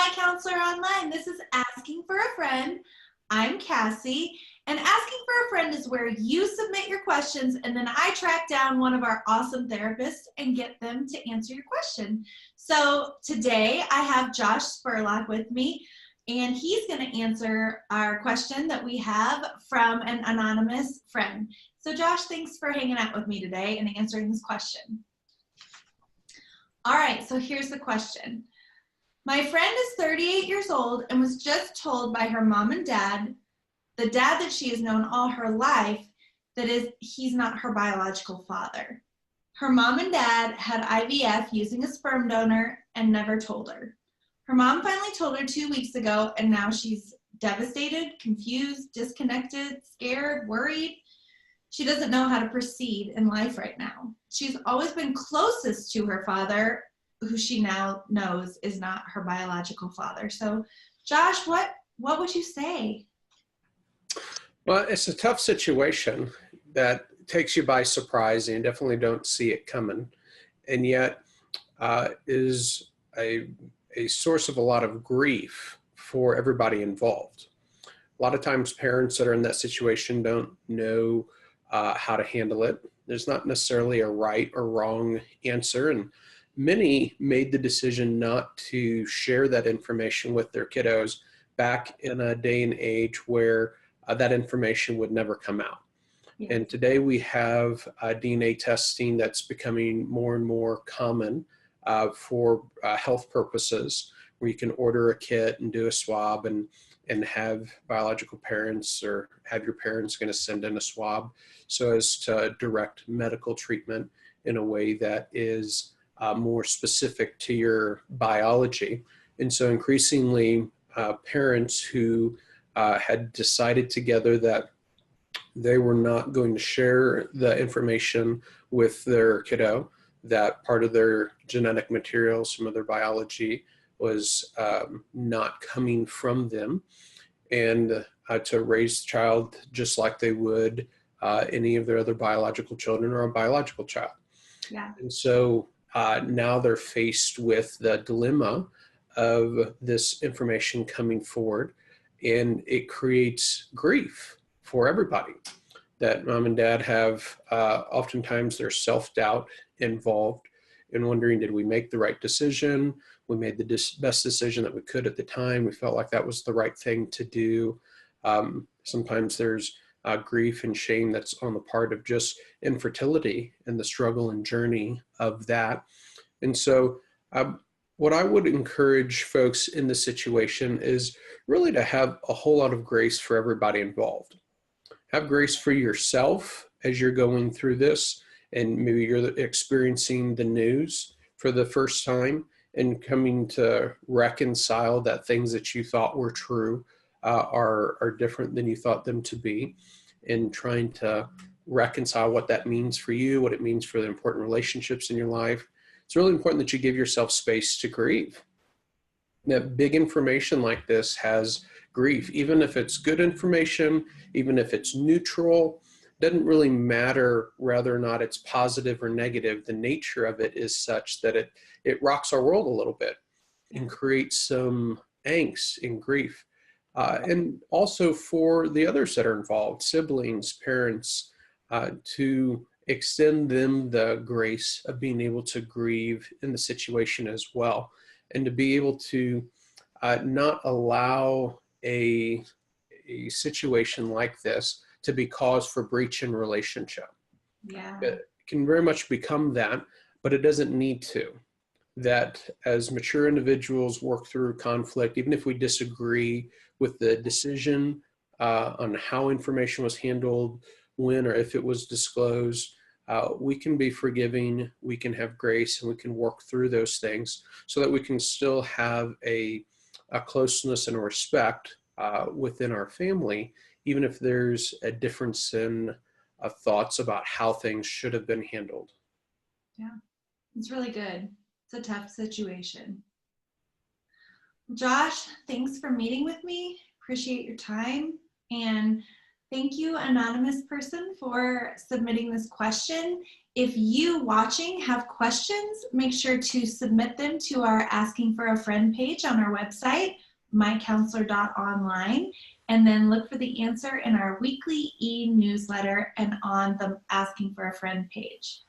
MyCounselor.Online. This is Asking for a Friend. I'm Cassie, and Asking for a Friend is where you submit your questions and then I track down one of our awesome therapists and get them to answer your question. So today I have Josh Spurlock with me, and he's going to answer our question that we have from an anonymous friend. So Josh, thanks for hanging out with me today and answering this question. All right, so here's the question. My friend is 38 years old and was just told by her mom and dad, the dad that she has known all her life, he's not her biological father. Her mom and dad had IVF using a sperm donor and never told her. Her mom finally told her 2 weeks ago, and now she's devastated, confused, disconnected, scared, worried. She doesn't know how to proceed in life right now. She's always been closest to her father, who she now knows is not her biological father. So, Josh, what would you say? Well, it's a tough situation that takes you by surprise, and you definitely don't see it coming, and yet is a source of a lot of grief for everybody involved. A lot of times parents that are in that situation don't know how to handle it. There's not necessarily a right or wrong answer, and many made the decision not to share that information with their kiddos back in a day and age where that information would never come out. Yeah. And today we have DNA testing that's becoming more and more common for health purposes, where you can order a kit and do a swab and have biological parents or have your parents going to send in a swab so as to direct medical treatment in a way that is more specific to your biology. And so increasingly parents who had decided together that they were not going to share the information with their kiddo, that part of their genetic material, some of their biology was not coming from them, and to raise the child just like they would any of their other biological children or a biological child. Yeah. And so now they're faced with the dilemma of this information coming forward, and it creates grief for everybody. That mom and dad have oftentimes there's self-doubt involved in wondering, did we make the right decision? We made the best decision that we could at the time. We felt like that was the right thing to do. Sometimes there's grief and shame that's on the part of just infertility and the struggle and journey of that. And so what I would encourage folks in this situation is really to have a whole lot of grace for everybody involved. Have grace for yourself as you're going through this, and maybe you're experiencing the news for the first time and coming to reconcile that things that you thought were true are different than you thought them to be, and trying to reconcile what that means for you, what it means for the important relationships in your life. It's really important that you give yourself space to grieve. That big information like this has grief, even if it's good information, even if it's neutral, doesn't really matter whether or not it's positive or negative. The nature of it is such that it rocks our world a little bit and creates some angst and grief. And also for the others that are involved, siblings, parents, to extend them the grace of being able to grieve in the situation as well, and to be able to not allow a situation like this to be cause for breach in relationship. Yeah. It can very much become that, but it doesn't need to. That as mature individuals work through conflict, even if we disagree with the decision on how information was handled, when or if it was disclosed, we can be forgiving, we can have grace, and we can work through those things so that we can still have a closeness and a respect within our family, even if there's a difference in thoughts about how things should have been handled. Yeah, it's really good. It's a tough situation. Josh, thanks for meeting with me. Appreciate your time. And Thank you, anonymous person, for submitting this question. If you watching have questions, make sure to submit them to our Asking for a Friend page on our website, MyCounselor.Online, and then look for the answer in our weekly e-newsletter and on the Asking for a Friend page.